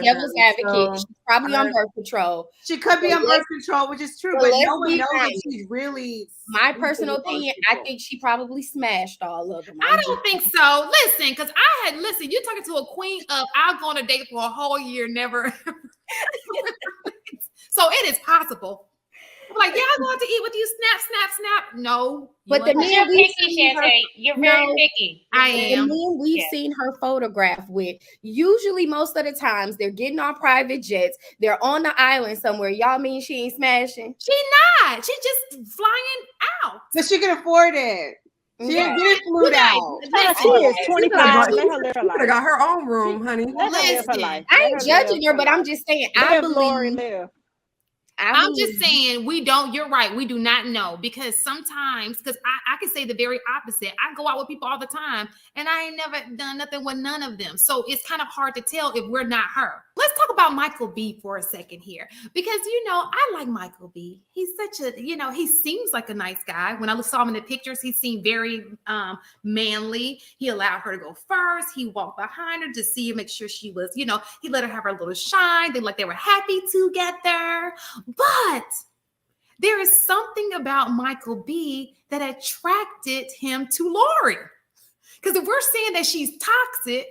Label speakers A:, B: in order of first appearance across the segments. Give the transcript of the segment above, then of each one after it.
A: devil's advocate.
B: So,
A: she's probably on birth control.
C: She could be on birth control, which is true, but no one knows that she's really.
A: My personal opinion, I think she probably smashed all of them.
D: I don't think so. Listen, because you're talking to a queen of I'll go on a date for a whole year, never. So it is possible. I'm like, yeah, I'm going to eat with you. Snap, snap, snap. No.
A: But the men we've seen her,
E: you're very picky.
D: I am.
A: The men we've seen her photograph with, usually most of the times they're getting on private jets. They're on the island somewhere. Y'all mean she ain't smashing?
D: She not. She just flying out.
C: But she can afford it. She didn't get it flew out.
B: She is 25. Let her live her life.
F: Got her own room, honey.
D: Listen,
A: I ain't judging her, but I'm just saying, I believe.
B: Lori live.
D: I'm just saying you're right. We do not know, because sometimes, because I can say the very opposite. I go out with people all the time and I ain't never done nothing with none of them. So it's kind of hard to tell if we're not her. Let's talk about Michael B for a second here, because, I like Michael B. He's such a, he seems like a nice guy. When I saw him in the pictures, he seemed very manly. He allowed her to go first. He walked behind her to see her, make sure she was, he let her have her little shine. They were happy together. But there is something about Michael B that attracted him to Lori. Because if we're saying that she's toxic,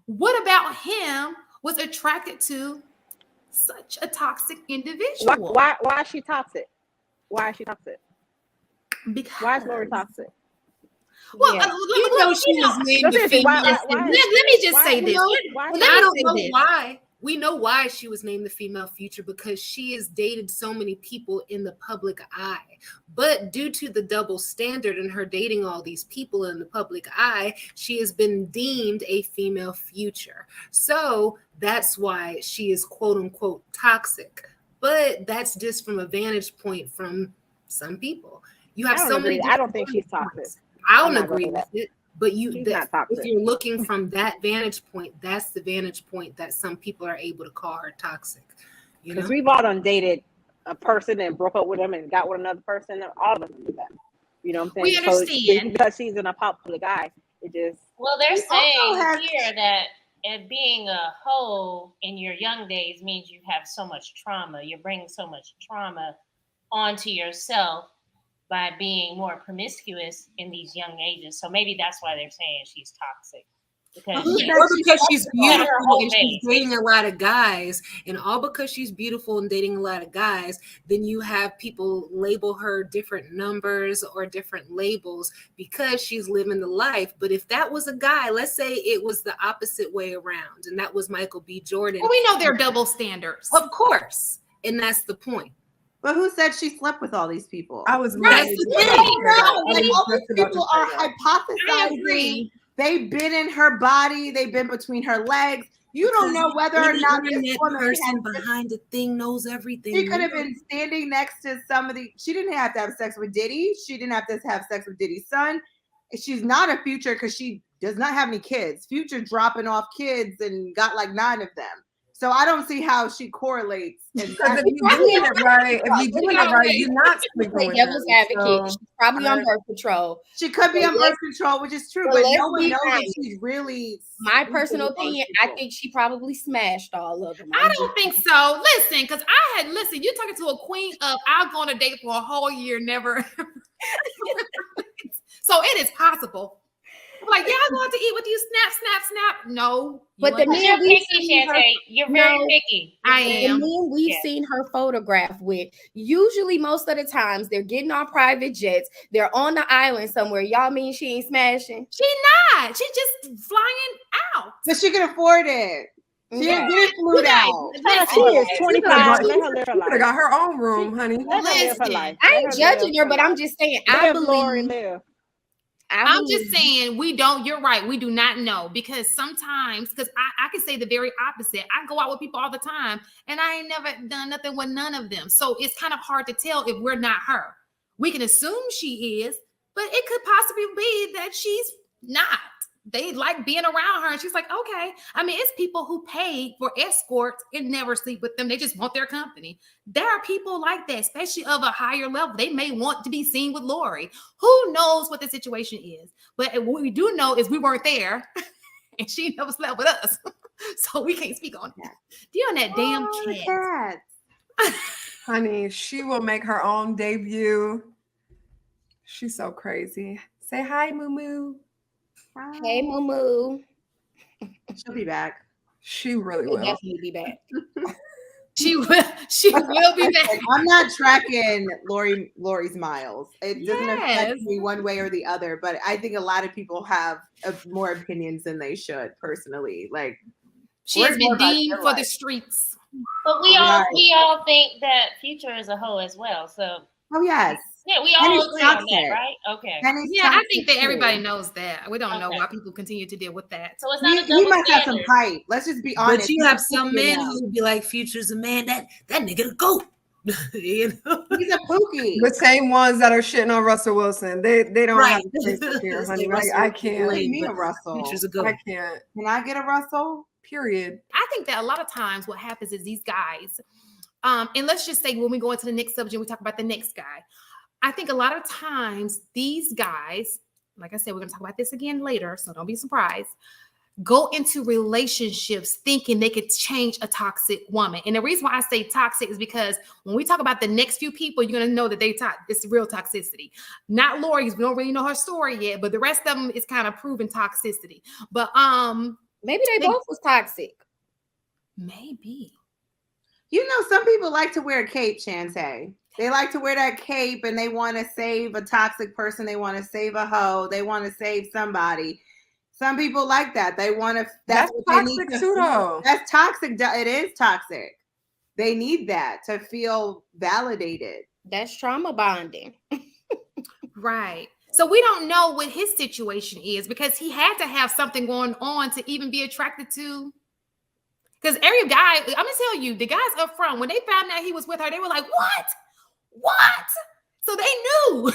D: what about him was attracted to such a toxic individual?
B: Why is she toxic? Why is she toxic?
D: Because
B: why is Lori toxic?
D: Well,
A: she was named the female.
D: Let me just say this.
F: I don't know why. We know why she was named the female future, because she has dated so many people in the public eye. But due to the double standard in her dating all these people in the public eye, she has been deemed a female future. So that's why she is quote unquote toxic. But that's just from a vantage point from some people. You have so many.
B: I don't think she's toxic.
F: I don't agree with it. But if you're looking from that vantage point, that's the vantage point that some people are able to call her toxic.
B: Because we've all done dated a person and broke up with them and got with another person. All of us do that. You know what I'm saying?
D: We understand.
B: Because she's in a public eye, it just.
E: Well, they're saying here that being a hoe in your young days means you have so much trauma. You're bringing so much trauma onto yourself by being more promiscuous in these young ages. So maybe that's why they're saying she's toxic.
F: Because she's beautiful and she's dating a lot of guys, and all because she's beautiful and dating a lot of guys, then you have people label her different numbers or different labels because she's living the life. But if that was a guy, let's say it was the opposite way around, and that was Michael B. Jordan.
D: Well, we know they're double standards.
F: Of course. And that's the point.
C: But who said she slept with all these people?
F: I was
C: right. All these people are hypothesizing. They've been in her body. They've been between her legs. You don't know whether or not this
F: person behind the thing knows everything.
C: She could have been standing next to somebody. She didn't have to have sex with Diddy. She didn't have to have sex with Diddy's son. She's not a Future because she does not have any kids. Future dropping off kids and got like 9 of them. So I don't see how she correlates.
F: Because if you're doing it right, you're not sleeping with
A: devil's advocate. She's probably on birth control.
C: She could be on birth control, which is true, but no one knows that she's really.
A: My personal opinion, I think she probably smashed all of them.
D: I don't think so. Listen, because you're talking to a queen of I'll go on a date for a whole year, never. So it is possible. I'm like, yeah, I'm going to eat with you. Snap, snap, snap. No.
A: But the men we've seen her,
E: you're very picky.
D: I am.
A: The men we've seen her photograph with, usually most of the times they're getting on private jets. They're on the island somewhere. Y'all mean she ain't smashing?
D: She not. She's just flying out.
C: But she can afford it. She didn't get it flew out.
B: She is 25. Let her live her life.
F: Got her own room, honey.
B: Let her live her life.
A: I ain't judging her, but I'm just saying, I believe.
B: Lori live.
D: I'm just saying you're right. We do not know, because sometimes, because I can say the very opposite. I go out with people all the time and I ain't never done nothing with none of them. So it's kind of hard to tell if we're not her. We can assume she is, but it could possibly be that she's not. They like being around her and she's like, okay. I mean, it's people who pay for escorts and never sleep with them. They just want their company. There are people like that, especially of a higher level. They may want to be seen with Lori. Who knows what the situation is? But what we do know is we weren't there and she never slept with us. So we can't speak on that. Deal on that damn cat.
G: Honey, she will make her own debut. She's so crazy. Say hi, Moo Moo.
A: Hey, Moo Moo.
C: She'll be back.
G: She really will.
A: Definitely be back.
D: She will be back.
C: I'm not tracking Lori's miles. It doesn't affect me one way or the other, but I think a lot of people have more opinions than they should personally. Like,
D: she has been deemed for the streets.
E: But we all think that Future is a hoe as well. So
C: yes.
E: Yeah, we all agree on that, right? Okay.
D: Yeah, I think that everybody knows that. We don't know why people continue to deal with that.
E: So it's not a double
C: he must
E: standard.
C: have some hype. Let's just be honest.
H: But you have some men who be like, Future's a man. That nigga the goat. You know?
C: He's a pookie.
G: The same ones that are shitting on Russell Wilson. They don't have the Facebook here, honey. I can't.
C: What do you mean a Russell?
H: Future's a goat.
G: I can't.
C: Can I get a Russell?
G: Period.
D: I think that a lot of times what happens is these guys, and let's just say when we go into the next subject, we talk about the next guy. I think a lot of times these guys, like I said, we're going to talk about this again later, so don't be surprised, go into relationships thinking they could change a toxic woman. And the reason why I say toxic is because when we talk about the next few people, you're going to know that it's real toxicity. Not Lori's, we don't really know her story yet, but the rest of them is kind of proven toxicity. But
A: maybe they both was toxic.
D: Maybe.
C: You know, some people like to wear a cape, Chante. They like to wear that cape and they want to save a toxic person. They want to save a hoe. They want to save somebody. Some people like that. They want to. That's what
G: toxic
C: they need
G: too, though.
C: That's toxic. It is toxic. They need that to feel validated.
A: That's trauma bonding.
D: Right. So we don't know what his situation is because he had to have something going on to even be attracted to. Because every guy, I'm going to tell you, the guys up front, when they found out he was with her, they were like, what? What? So they knew.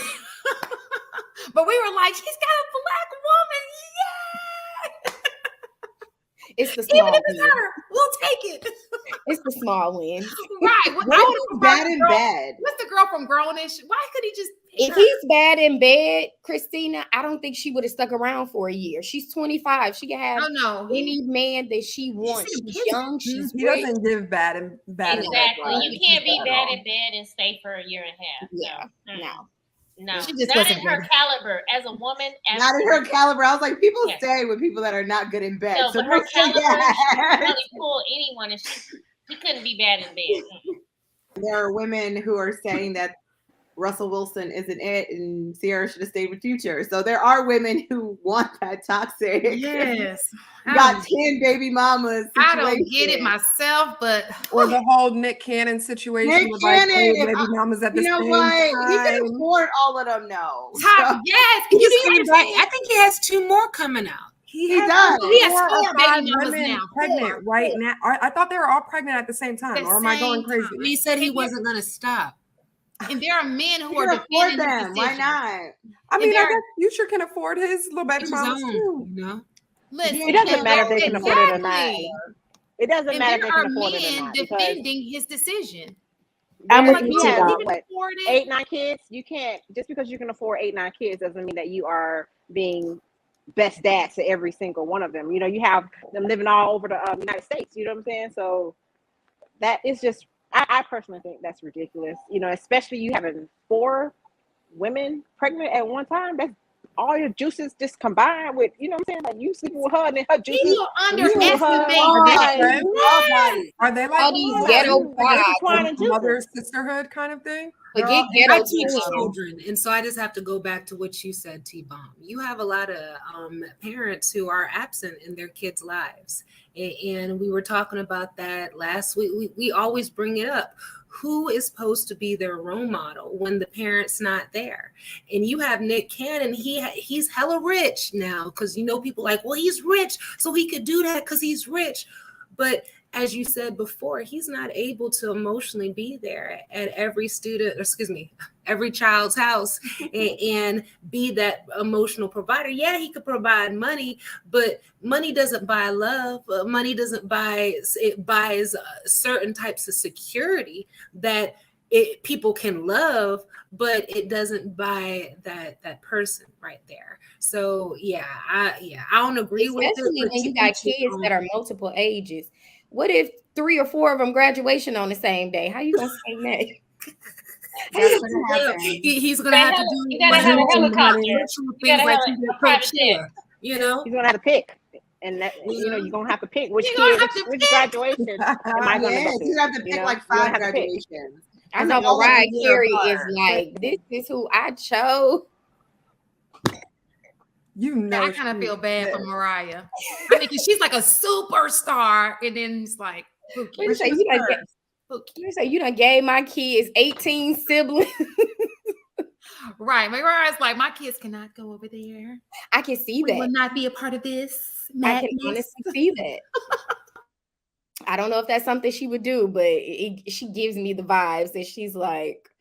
D: But we were like, he's got a black woman. Yeah.
A: It's the small
D: Even if it's her, we'll take it.
A: It's the small wins.
D: Right.
C: Bad in bed.
D: What's the girl from Grownish? Why could he just
A: If he's bad in bed, Christina, I don't think she would have stuck around for a year. She's 25. She can have any man that she wants. She's young. She's
G: he doesn't give bad in bed.
E: Exactly. You can't be bad in bed and stay for a year and a half.
A: Yeah.
E: No.
D: She just
E: not in her caliber as a woman.
C: Not in her caliber. I was like, people stay with people that are not good in bed.
E: No,
C: so
E: but her caliber, she can really pull anyone, and she couldn't be bad in bed.
C: There are women who are saying that Russell Wilson isn't it, and Sierra should have stayed with Future. So there are women who want that toxic.
D: Yes.
C: Got 10 baby mamas.
D: I don't get it myself, but
G: or the whole Nick Cannon situation.
C: Nick
G: with
C: Cannon,
G: baby mamas at the same
C: what?
G: time.
C: He can afford all of them now.
D: Yes.
H: I think he has 2 more coming out.
C: He does.
D: He has 4 baby mamas
G: women
D: now.
G: pregnant right now. I thought they were all pregnant at the same time. Or am I going crazy?
H: He said he wasn't going to stop.
D: And there are men who
C: You
D: are defending
C: them. Why not?
G: I mean, I guess Future can afford his little baby mamas too.
H: You know?
D: Listen,
B: it doesn't matter if they can afford it or not. It doesn't
D: and
B: matter if
D: there
B: they
D: are
B: can afford it or
D: men
B: not.
D: defending his decision.
B: I'm
D: Like,
B: with
D: he
B: you,
D: can
B: what,
D: afford it.
B: 8-9 kids. You can't, just because you can afford 8-9 kids doesn't mean that you are being best dad to every single one of them. You know, you have them living all over the United States. You know what I'm saying? So that is just, I personally think that's ridiculous. You know, especially you having 4 women pregnant at one time. That's all your juices just combined with, you know what I'm saying? Like you sleeping with her and then her juices.
D: You underestimate
G: Are they like
A: all these ghetto
G: mother sisterhood kind of thing?
H: I teach children, and so I just have to go back to what you said, T-Bomb. You have a lot of parents who are absent in their kids' lives, and we were talking about that last week. We always bring it up. Who is supposed to be their role model when the parent's not there? And you have Nick Cannon. He's hella rich now because, you know, people like, well, he's rich, so he could do that because he's rich. But as you said before, he's not able to emotionally be there at every every child's house and be that emotional provider. Yeah, he could provide money, but money doesn't buy love. Money doesn't buy, it buys certain types of security that people can love, but it doesn't buy that person right there. So I don't agree with it.
A: Especially when you got kids that are multiple ages. What if 3 or 4 of them graduation on the same day? How you gonna say that?
C: That's gonna happen.
H: He's gonna have to do.
E: You gotta have a helicopter. You gotta have a private jet.
H: You know,
B: he's gonna have to pick, and that you're gonna have to pick which graduation am I gonna go to?
C: You have to pick like 5 graduations.
A: I know Mariah Carey is like, this is who I chose.
G: You know,
D: I kind of feel bad for Mariah. I mean, 'cause she's like a superstar, and then it's like,
A: you say you done gave my kids 18 siblings.
D: Right. Mariah's like, my kids cannot go over there.
A: I can see that.
D: Will not be a part of this.
A: I can honestly see that. I don't know if that's something she would do, but she gives me the vibes that she's like,